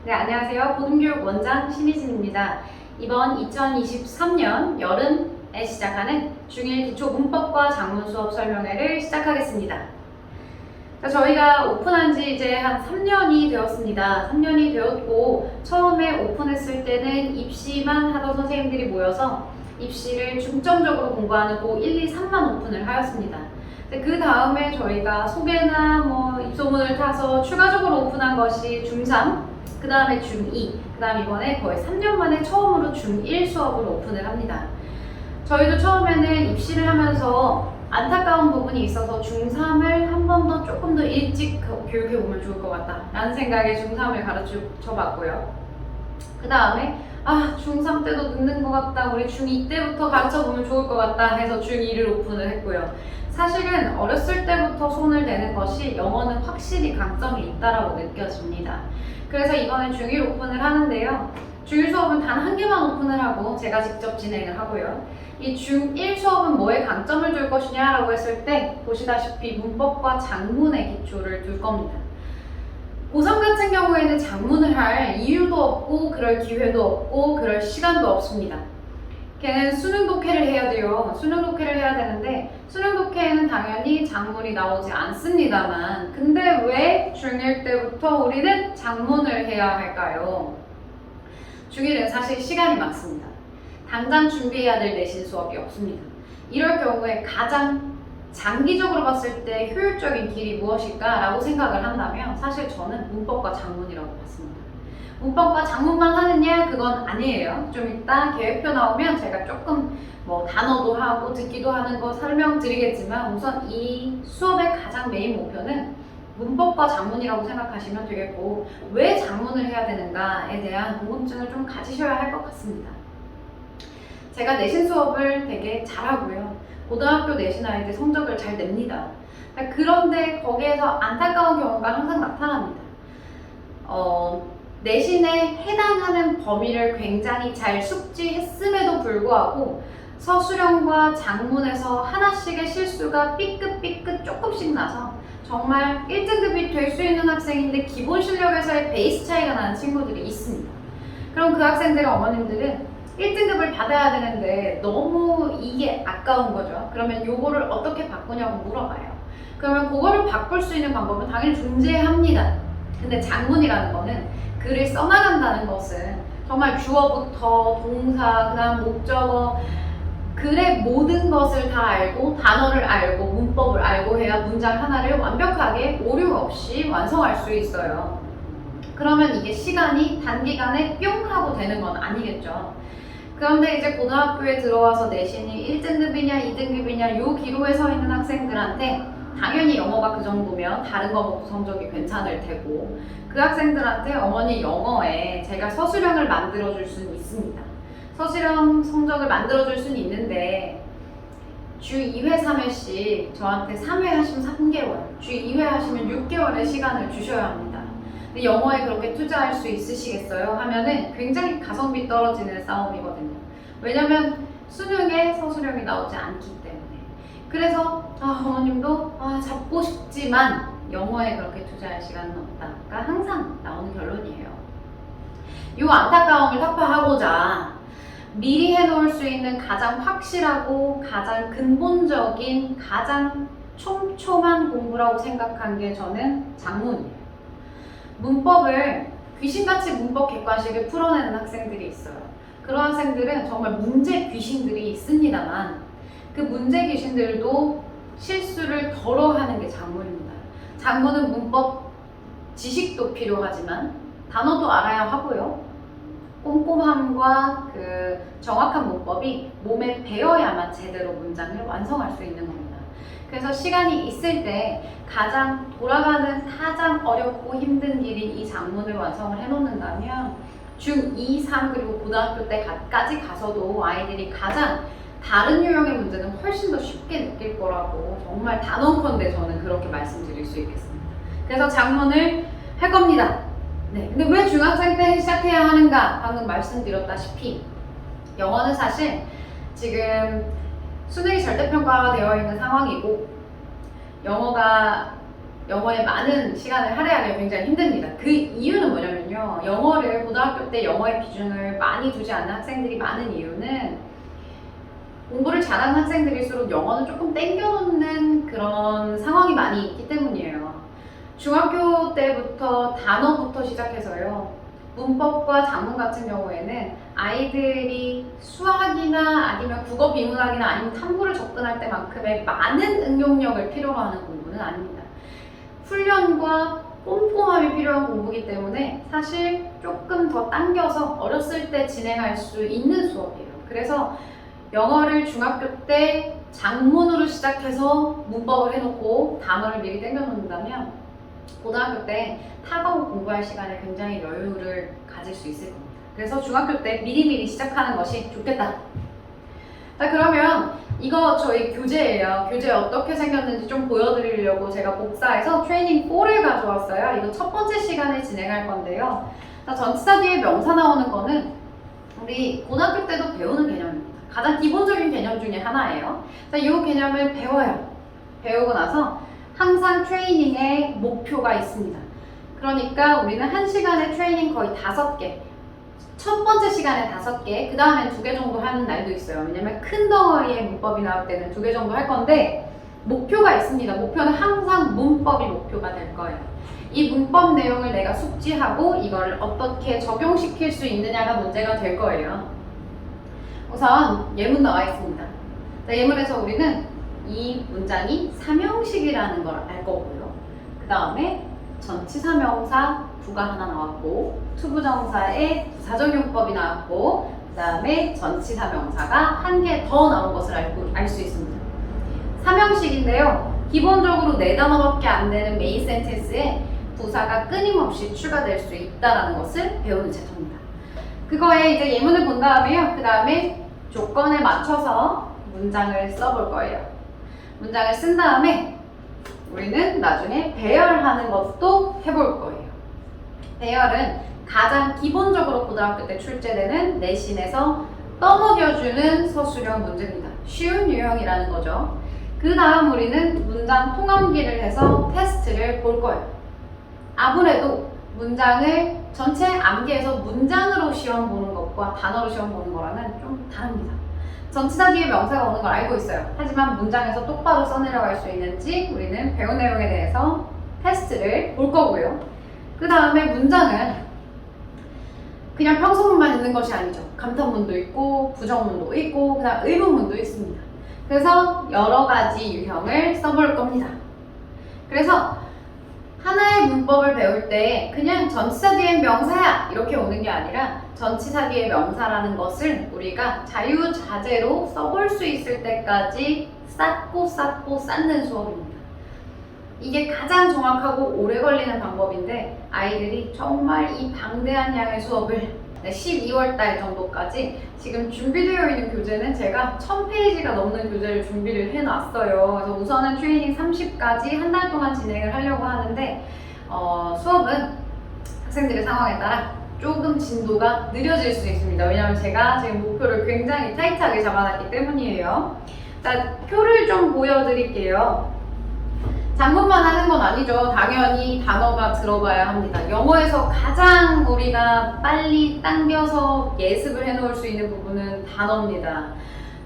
네, 안녕하세요. 고등교육 원장 신희진입니다. 이번 2023년 여름에 시작하는 중1 기초 문법과 작문 수업 설명회를 시작하겠습니다. 자, 저희가 오픈한 지 이제 한 3년이 되었습니다. 3년이 되었고 처음에 오픈했을 때는 입시만 하던 선생님들이 모여서 입시를 중점적으로 공부하는 고 1, 2, 3만 오픈을 하였습니다. 그 다음에 저희가 소개나 입소문을 타서 추가적으로 오픈한 것이 중3, 그 다음에 중2, 그 다음 이번에 거의 3년 만에 처음으로 중1 수업을 오픈을 합니다. 저희도 처음에는 입시를 하면서 안타까운 부분이 있어서 중3을 한 번 더 조금 더 일찍 교육해보면 좋을 것 같다 라는 생각에 중3을 가르쳐 봤고요. 그 다음에 중3 때도 늦는 것 같다, 우리 중2 때부터 가르쳐보면 좋을 것 같다 해서 중2를 오픈을 했고요. 사실은 어렸을 때부터 손을 대는 것이 영어는 확실히 강점이 있다라고 느껴집니다. 그래서 이번에 중1 오픈을 하는데요. 중1 수업은 단 한 개만 오픈을 하고 제가 직접 진행을 하고요. 이 중1 수업은 뭐에 강점을 둘 것이냐라고 했을 때 보시다시피 문법과 작문의 기초를 둘 겁니다. 고3 같은 경우에는 작문을 할 이유도 없고 그럴 기회도 없고 그럴 시간도 없습니다. 걔는 수능 독해를 해야 돼요. 수능 독해를 해야 되는데 수능 독해에는 당연히 작문이 나오지 않습니다만 근데 왜 중1 때부터 우리는 작문을 해야 할까요? 중1은 사실 시간이 많습니다. 당장 준비해야 될 내신 수업이 없습니다. 이럴 경우에 가장 장기적으로 봤을 때 효율적인 길이 무엇일까 라고 생각을 한다면 사실 저는 문법과 작문이라고 봤습니다. 문법과 작문만 하느냐? 그건 아니에요. 좀 이따 계획표 나오면 제가 조금 단어도 하고 듣기도 하는 거 설명드리겠지만 우선 이 수업의 가장 메인 목표는 문법과 작문이라고 생각하시면 되겠고 왜 작문을 해야 되는가에 대한 궁금증을 좀 가지셔야 할 것 같습니다. 제가 내신 수업을 되게 잘하고요. 고등학교 내신 아이들 성적을 잘 냅니다. 그런데 거기에서 안타까운 경우가 항상 나타납니다. 내신에 해당하는 범위를 굉장히 잘 숙지했음에도 불구하고 서술형과 작문에서 하나씩의 실수가 삐끗삐끗 조금씩 나서 정말 1등급이 될 수 있는 학생인데 기본 실력에서의 베이스 차이가 나는 친구들이 있습니다. 그럼 그 학생들의 어머님들은 1등급을 받아야 되는데 너무 이게 아까운 거죠. 그러면 요거를 어떻게 바꾸냐고 물어봐요. 그러면 그거를 바꿀 수 있는 방법은 당연히 존재합니다. 근데 작문이라는 거는 글을 써나간다는 것은 정말 주어부터 동사, 그 다음 목적어, 글의 모든 것을 다 알고 단어를 알고 문법을 알고 해야 문장 하나를 완벽하게 오류 없이 완성할 수 있어요. 그러면 이게 시간이 단기간에 뿅 하고 되는 건 아니겠죠. 그런데 이제 고등학교에 들어와서 내신이 1등급이냐 2등급이냐 요 기로에 서 있는 학생들한테 당연히 영어가 그 정도면 다른 과목 성적이 괜찮을 테고 그 학생들한테 어머니 영어에 제가 서술형을 만들어줄 수는 있습니다. 서술형 성적을 만들어줄 수는 있는데 주 2회, 3회씩 저한테 3회 하시면 3개월, 주 2회 하시면 6개월의 시간을 주셔야 합니다. 근데 영어에 그렇게 투자할 수 있으시겠어요? 하면은 굉장히 가성비 떨어지는 싸움이거든요. 왜냐면 수능에 서술형이 나오지 않기 때문에. 그래서 어머님도 잡고 싶지만 영어에 그렇게 투자할 시간은 없다가 항상 나오는 결론이에요. 이 안타까움을 타파하고자 미리 해놓을 수 있는 가장 확실하고 가장 근본적인 가장 촘촘한 공부라고 생각한 게 저는 작문이에요. 문법을 귀신같이 문법 객관식을 풀어내는 학생들이 있어요. 그런 학생들은 정말 문제 귀신들이 있습니다만 그 문제 귀신들도 실수를 덜어 하는 게 작문입니다. 작문은 문법 지식도 필요하지만 단어도 알아야 하고요. 꼼꼼함과 그 정확한 문법이 몸에 배어야만 제대로 문장을 완성할 수 있는 겁니다. 그래서 시간이 있을 때 가장 돌아가는 가장 어렵고 힘든 길인 이 작문을 완성을 해놓는다면 중2, 3 그리고 고등학교 때까지 가서도 아이들이 가장 다른 유형의 문제는 훨씬 더 쉽게 느낄 거라고 정말 단언컨대 저는 그렇게 말씀드릴 수 있겠습니다. 그래서 작문을 할 겁니다. 네, 근데 왜 중학생 때 시작해야 하는가? 방금 말씀드렸다시피 영어는 사실 지금 수능이 절대평가가 되어 있는 상황이고 영어가 영어에 많은 시간을 할애하기가 굉장히 힘듭니다. 그 이유는 뭐냐면요. 영어를 고등학교 때 영어의 비중을 많이 두지 않는 학생들이 많은 이유는 공부를 잘하는 학생들일수록 영어는 조금 땡겨놓는 그런 상황이 많이 있기 때문이에요. 중학교 때부터 단어부터 시작해서요. 문법과 작문 같은 경우에는 아이들이 수학이나 아니면 국어 비문학이나 아니면 탐구를 접근할 때만큼의 많은 응용력을 필요로 하는 공부는 아닙니다. 훈련과 꼼꼼함이 필요한 공부이기 때문에 사실 조금 더 당겨서 어렸을 때 진행할 수 있는 수업이에요. 그래서 영어를 중학교 때 작문으로 시작해서 문법을 해놓고 단어를 미리 땡겨놓는다면 고등학교 때 타과목 공부할 시간에 굉장히 여유를 가질 수 있을 겁니다. 그래서 중학교 때 미리미리 시작하는 것이 좋겠다. 자, 그러면 이거 저희 교재예요. 교재 어떻게 생겼는지 좀 보여드리려고 제가 복사해서 트레이닝 4를 가져왔어요. 이거 첫 번째 시간에 진행할 건데요. 자, 전치사 뒤에 명사 나오는 거는 우리 고등학교 때도 배우는 개념입니다. 가장 기본적인 개념 중에 하나예요. 자, 이 개념을 배워요. 배우고 나서 항상 트레이닝에 목표가 있습니다. 그러니까 우리는 한 시간에 트레이닝 거의 5개, 첫 번째 시간에 5개, 그 다음에 2개 정도 하는 날도 있어요. 왜냐면 큰 덩어리의 문법이 나올 때는 2개 정도 할 건데 목표가 있습니다. 목표는 항상 문법이 목표가 될 거예요. 이 문법 내용을 내가 숙지하고 이거를 어떻게 적용시킬 수 있느냐가 문제가 될 거예요. 우선 예문 나와 있습니다. 자, 예문에서 우리는 이 문장이 삼형식이라는 걸 알 거고요. 그 다음에 전치사명사 부가 하나 나왔고 투부정사의 부사적용법이 나왔고 그 다음에 전치사명사가 한 개 더 나온 것을 알 수 있습니다. 삼형식인데요. 기본적으로 4단어밖에 안 되는 메인 센텐스에 부사가 끊임없이 추가될 수 있다는 것을 배우는 챕터입니다. 그거에 이제 예문을 본 다음에요. 그 다음에 조건에 맞춰서 문장을 써볼 거예요. 문장을 쓴 다음에 우리는 나중에 배열하는 것도 해볼 거예요. 배열은 가장 기본적으로 고등학교 때 출제되는 내신에서 떠먹여주는 서술형 문제입니다. 쉬운 유형이라는 거죠. 그 다음 우리는 문장 통암기를 해서 테스트를 볼 거예요. 아무래도 문장을 전체 암기해서 문장으로 시험 보는 것과 단어로 시험 보는 거랑은 좀 다릅니다. 전치사 뒤에 명사가 오는 걸 알고 있어요. 하지만 문장에서 똑바로 써내려갈 수 있는지 우리는 배운 내용에 대해서 테스트를 볼 거고요. 그 다음에 문장은 그냥 평소문만 있는 것이 아니죠. 감탄문도 있고 부정문도 있고 그 다음 의문문도 있습니다. 그래서 여러 가지 유형을 써볼 겁니다. 그래서 하나의 문법을 배울 때 그냥 전치사 뒤에 명사야 이렇게 오는 게 아니라 전치사 뒤에 명사라는 것을 우리가 자유자재로 써볼 수 있을 때까지 쌓고 쌓는 수업입니다. 이게 가장 정확하고 오래 걸리는 방법인데 아이들이 정말 이 방대한 양의 수업을 12월 달 정도까지 지금 준비되어 있는 교재는 제가 1000페이지가 넘는 교재를 준비를 해놨어요. 그래서 우선은 트레이닝 30까지 한 달 동안 진행을 하려고 하는데 수업은 학생들의 상황에 따라 조금 진도가 느려질 수 있습니다. 왜냐하면 제가 지금 목표를 굉장히 타이트하게 잡아놨기 때문이에요. 자, 표를 좀 보여드릴게요. 작문만 하는 건 아니죠. 당연히 단어가 들어가야 합니다. 영어에서 가장 우리가 빨리 당겨서 예습을 해놓을 수 있는 부분은 단어입니다.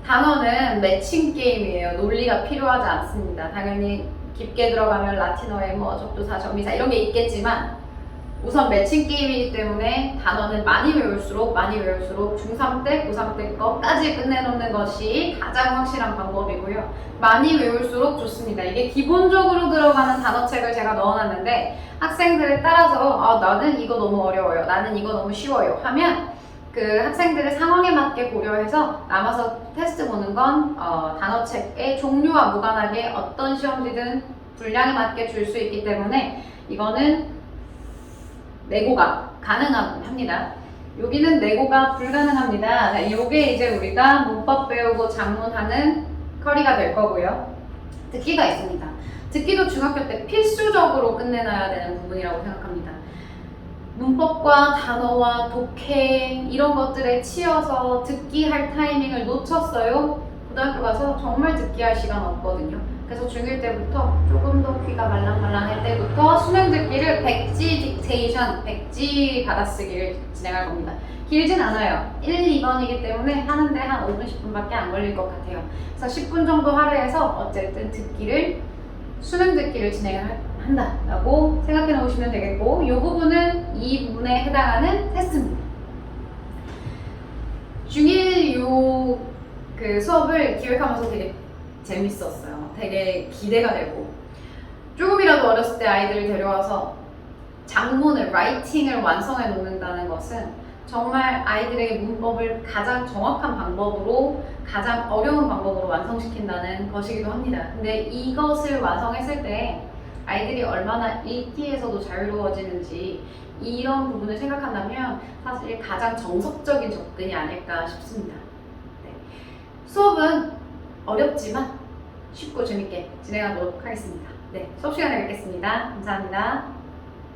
단어는 매칭 게임이에요. 논리가 필요하지 않습니다. 당연히 깊게 들어가면 라틴어에 뭐 접두사, 접미사 이런 게 있겠지만 우선 매칭 게임이기 때문에 단어는 많이 외울수록 중3 때, 고3 때 것까지 끝내놓는 것이 가장 확실한 방법이고요. 많이 외울수록 좋습니다. 이게 기본적으로 들어가는 단어책을 제가 넣어놨는데 학생들에 따라서 나는 이거 너무 어려워요. 나는 이거 너무 쉬워요. 하면 그 학생들의 상황에 맞게 고려해서 남아서 테스트 보는 건 단어책의 종류와 무관하게 어떤 시험지든 분량에 맞게 줄 수 있기 때문에 이거는 내고가 가능합니다. 여기는 내고가 불가능합니다. 요게 이제 우리가 문법 배우고 작문하는 커리가 될 거고요. 듣기가 있습니다. 듣기도 중학교 때 필수적으로 끝내놔야 되는 부분이라고 생각합니다. 문법과 단어와 독해 이런 것들에 치여서 듣기 할 타이밍을 놓쳤어요. 고등학교 가서 정말 듣기 할 시간 없거든요. 그래서 중1 때부터 조금 더 귀가 말랑말랑할 때부터 수능 듣기를 백지 딕테이션, 백지 받아쓰기를 진행할 겁니다. 길진 않아요. 1, 2번이기 때문에 하는데 한 5분, 10분밖에 안 걸릴 것 같아요. 그래서 10분 정도 하루에서 어쨌든 수능 듣기를 진행한다라고 생각해 놓으시면 되겠고, 이 부분은 이 부분에 해당하는 테스트입니다. 중1 그 수업을 기획하면서 되게 재밌었어요. 되게 기대가 되고, 조금이라도 어렸을 때 아이들을 데려와서 장문을, 라이팅을 완성해 놓는다는 것은 정말 아이들에게 문법을 가장 정확한 방법으로, 가장 어려운 방법으로 완성시킨다는 것이기도 합니다. 근데 이것을 완성했을 때 아이들이 얼마나 읽기에서도 자유로워지는지 이런 부분을 생각한다면 사실 가장 정석적인 접근이 아닐까 싶습니다. 네. 수업은 어렵지만 쉽고 재밌게 진행하도록 하겠습니다. 네, 수업 시간에 뵙겠습니다. 감사합니다.